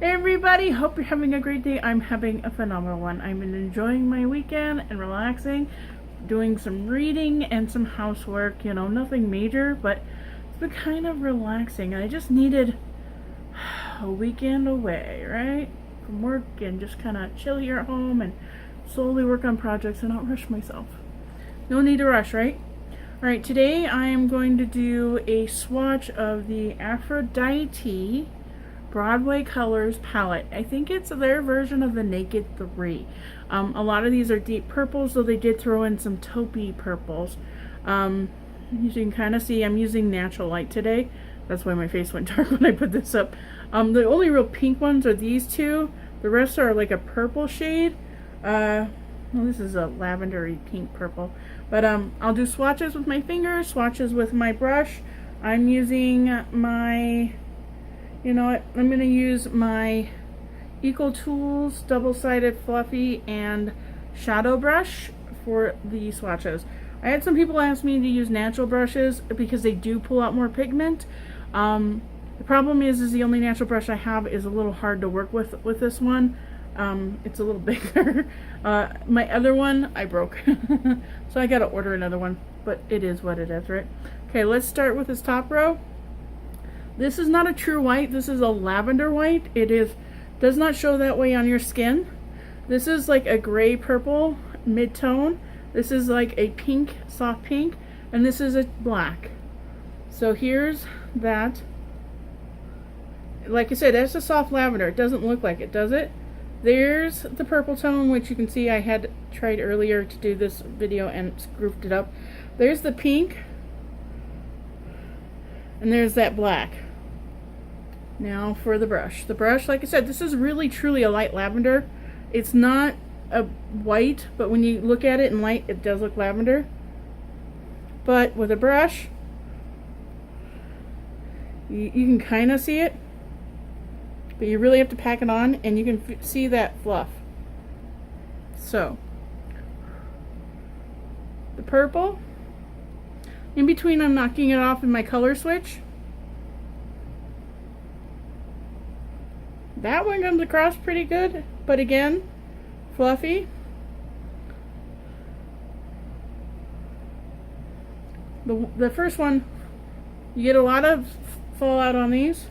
Hey everybody, hope you're having a great day. I'm having a phenomenal one. I've been enjoying my weekend and relaxing, doing some reading and some housework, nothing major, but it's been kind of relaxing. I just needed a weekend away, right? From work and just kind of chill here at home and slowly work on projects and not rush myself. No need to rush, right? Alright, today I am going to do a swatch of the Aphrodite Broadway Colors palette. I think it's their version of the Naked 3. A lot of these are deep purples, though they did throw in some taupey purples. You can kind of see I'm using natural light today. That's why my face went dark when I put this up. The only real pink ones are these two. The rest are like a purple shade. Well, this is a lavendery pink purple. But I'll do swatches with my fingers, swatches with my brush. I'm using my... You know what? I'm going to use my Eco Tools double-sided fluffy and shadow brush for the swatches. I had some people ask me to use natural brushes because they do pull out more pigment. The problem is the only natural brush I have is a little hard to work with this one. It's a little bigger. My other one I broke, so I got to order another one. But it is what it is, right? Okay, let's start with this top row. This is not a true white. This is a lavender white. Does not show that way on your skin. This is like a gray purple mid-tone. This is like a pink, soft pink, and this is a black. So here's that. Like I said, that's a soft lavender. It doesn't look like it, does it? There's the purple tone, which you can see I had tried earlier to do this video and scrooped it up. There's the pink, and there's that black. Now for the brush. The brush, like I said, this is really truly a light lavender. It's not a white, but when you look at it in light, it does look lavender. But with a brush, you can kind of see it, but you really have to pack it on, and you can see that fluff. So, the purple, in between I'm knocking it off in my color switch. That one comes across pretty good, but again, fluffy. The first one, you get a lot of fallout on these.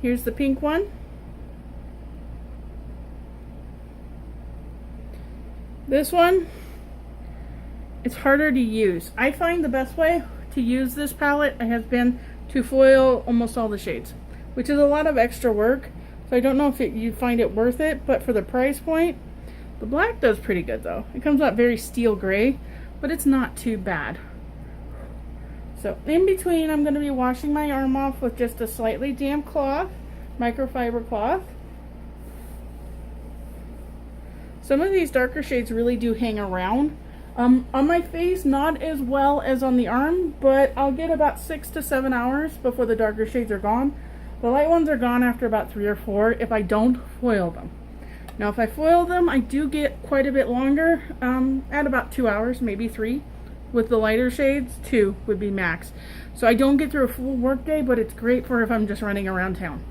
Here's the pink one. This one, it's harder to use. I find the best way to use this palette has been to foil almost all the shades, which is a lot of extra work. So I don't know if you find it worth it, but for the price point, the black does pretty good though. It comes out very steel gray, but it's not too bad. So in between, I'm going to be washing my arm off with just a slightly damp cloth, microfiber cloth. Some of these darker shades really do hang around. On my face, not as well as on the arm, but I'll get about 6 to 7 hours before the darker shades are gone. The light ones are gone after about 3 or 4 if I don't foil them. Now if I foil them, I do get quite a bit longer, at about 2 hours, maybe 3. With the lighter shades, 2 would be max. So I don't get through a full work day, but it's great for if I'm just running around town.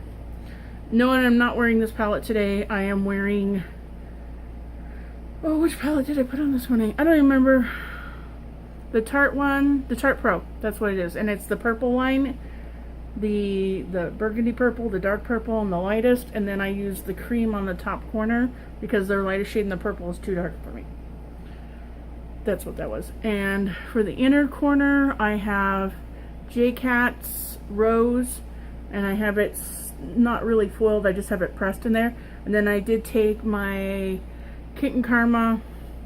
No, and I'm not wearing this palette today. I am wearing... Oh, which palette did I put on this morning? I don't even remember. The Tarte one, the Tarte Pro, that's what it is. And it's the purple line. The burgundy purple, the dark purple, and the lightest, and then I use the cream on the top corner because their lightest shade in the purple is too dark for me. That's what that was. And for the inner corner, I have J-Cat's Rose, and I have it not really foiled, I just have it pressed in there. And then I did take my Kitten Karma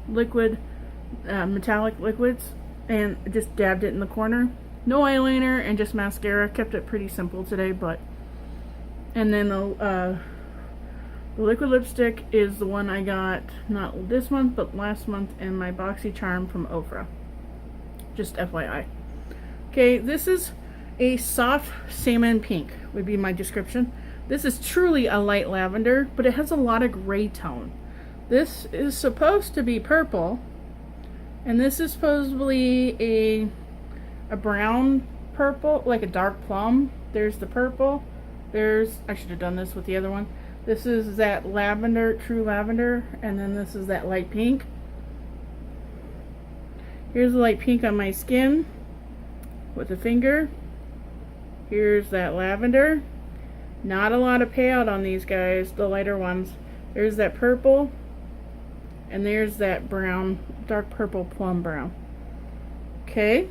liquid, metallic liquids, and just dabbed it in the corner. No eyeliner and just mascara. Kept it pretty simple today, but... And then the liquid lipstick is the one I got not this month, but last month in my BoxyCharm from Ofra. Just FYI. Okay, this is a soft salmon pink, would be my description. This is truly a light lavender, but it has a lot of gray tone. This is supposed to be purple, and this is supposedly a brown purple, like a dark plum. There's the purple, I should have done this with the other one. This is that lavender, true lavender, and then this is that light pink. Here's the light pink on my skin with a finger. Here's that lavender. Not a lot of payout on these guys, the lighter ones. There's that purple, and there's that brown, dark purple plum brown. Okay.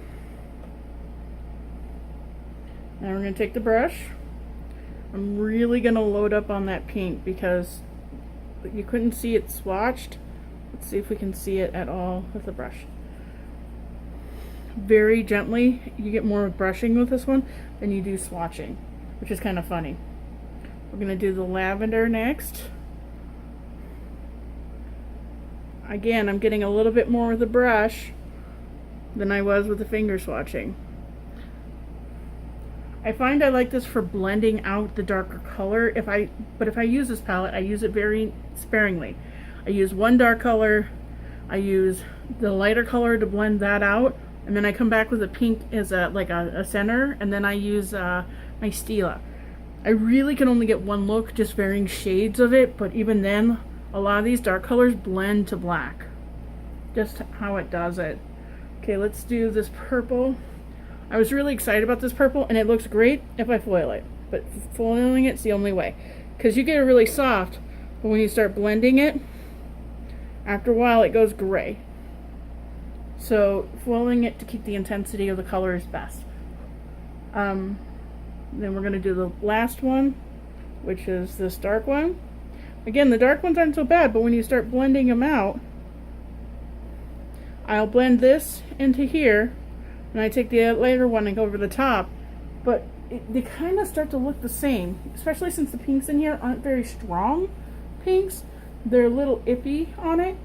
Now we're going to take the brush. I'm really going to load up on that pink because you couldn't see it swatched. Let's see if we can see it at all with the brush. Very gently. You get more brushing with this one than you do swatching, which is kind of funny. We're going to do the lavender next. Again, I'm getting a little bit more with the brush than I was with the finger swatching. I find I like this for blending out the darker color. But if I use this palette, I use it very sparingly. I use one dark color, I use the lighter color to blend that out, and then I come back with a pink as a center, and then I use my Stila. I really can only get one look, just varying shades of it, but even then, a lot of these dark colors blend to black. Just how it does it. Okay, let's do this purple. I was really excited about this purple, and it looks great if I foil it. But foiling it's the only way. Because you get it really soft, but when you start blending it, after a while it goes gray. So foiling it to keep the intensity of the color is best. Then we're going to do the last one, which is this dark one. Again, the dark ones aren't so bad, but when you start blending them out, I'll blend this into here, and I take the lighter one and go over the top, but they kind of start to look the same, especially since the pinks in here aren't very strong pinks. They're a little iffy on it.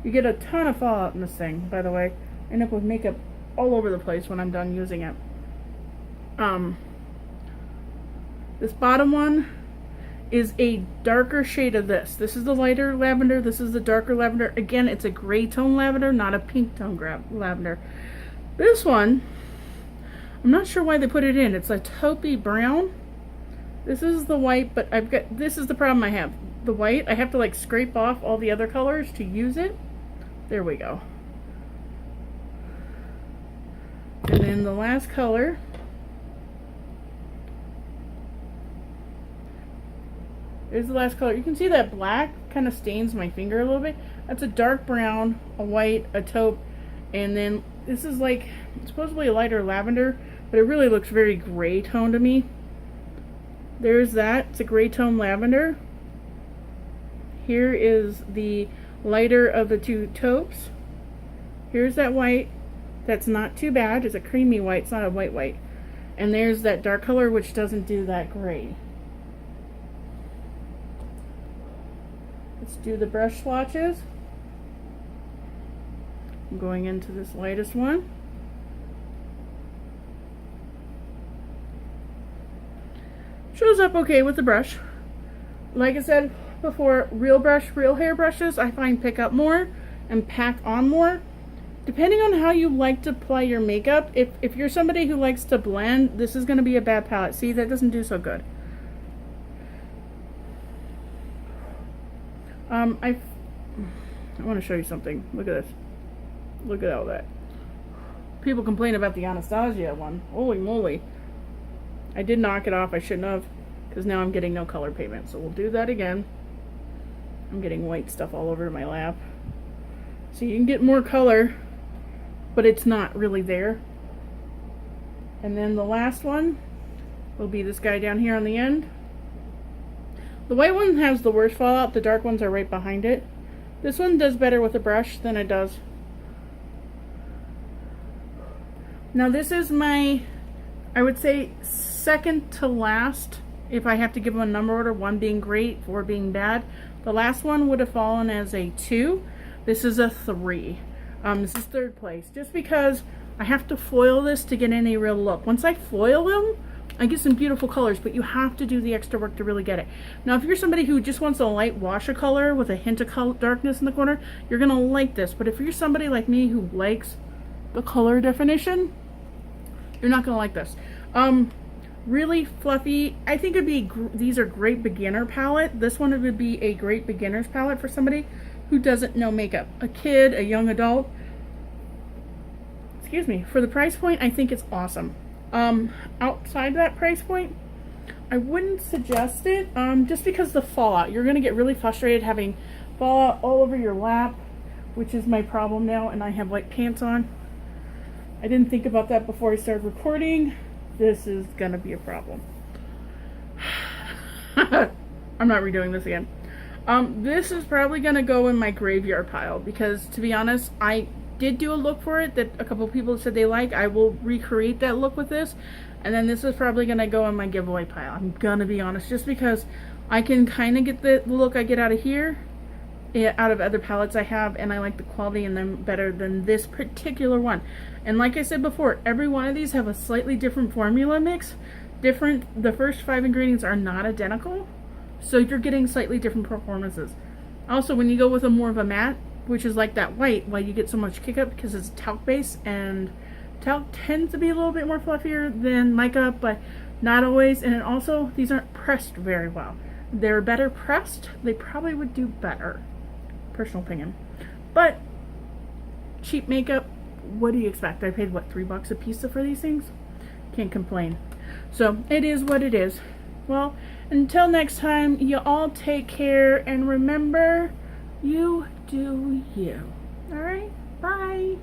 You get a ton of fallout in this thing, by the way. I end up with makeup all over the place when I'm done using it. This bottom one is a darker shade of this. This is the lighter lavender, this is the darker lavender. Again, it's a gray tone lavender, not a pink tone lavender. This one, I'm not sure why they put it in. It's a taupey brown. This is the white, but this is the problem I have. The white, I have to like scrape off all the other colors to use it. There we go. And then the last color, here's the last color. You can see that black kind of stains my finger a little bit. That's a dark brown, a white, a taupe, and then this is like supposedly a lighter lavender, but it really looks very gray tone to me. There's that. It's a gray tone lavender. Here is the lighter of the two taupes. Here's that white. That's not too bad. It's a creamy white. It's not a white white. And there's that dark color, which doesn't do that gray. Let's do the brush swatches. I'm going into this lightest one. Shows up okay with the brush. Like I said before, real hair brushes I find pick up more and pack on more. Depending on how you like to apply your makeup, if you're somebody who likes to blend, this is going to be a bad palette. See, that doesn't do so good. I want to show you something. Look at this. Look at all that. People complain about the Anastasia one. Holy moly. I did knock it off. I shouldn't have, because now I'm getting no color pigment. So we'll do that again. I'm getting white stuff all over my lap. So you can get more color, but it's not really there. And then the last one will be this guy down here on the end. The white one has the worst fallout. The dark ones are right behind it. This one does better with a brush than it does. Now this is my, I would say, second to last. If I have to give them a number order, 1 being great, 4 being bad. The last one would have fallen as a 2. This is a 3. This is third place. Just because I have to foil this to get any real look. Once I foil them, I get some beautiful colors, but you have to do the extra work to really get it. Now, if you're somebody who just wants a light wash of color with a hint of darkness in the corner, you're going to like this. But if you're somebody like me who likes the color definition, you're not going to like this. really fluffy. I think it'd be, these are great beginner palette. This one would be a great beginner's palette for somebody who doesn't know makeup. A kid, a young adult. Excuse me. For the price point, I think it's awesome. Outside that price point, I wouldn't suggest it, just because the fallout. You're going to get really frustrated having fallout all over your lap, which is my problem now, and I have white pants on. I didn't think about that before I started recording. This is going to be a problem. I'm not redoing this again. This is probably going to go in my graveyard pile, because to be honest, I did do a look for it that a couple people said they like. I will recreate that look with this, and then this is probably going to go in my giveaway pile. I'm going to be honest, just because I can kind of get the look I get out of here, out of other palettes I have, and I like the quality in them better than this particular one. And like I said before, every one of these have a slightly different formula mix. The first 5 ingredients are not identical, so you're getting slightly different performances. Also, when you go with a more of a matte, which is like that white, why you get so much kick up, because it's talc base, and talc tends to be a little bit more fluffier than mica, but not always. And also, these aren't pressed very well. They're better pressed, they probably would do better. Personal opinion. But cheap makeup, what do you expect? I paid what, $3 a piece for these things? Can't complain. So it is what it is. Well, until next time, you all take care, and remember, you do you. All right? Bye.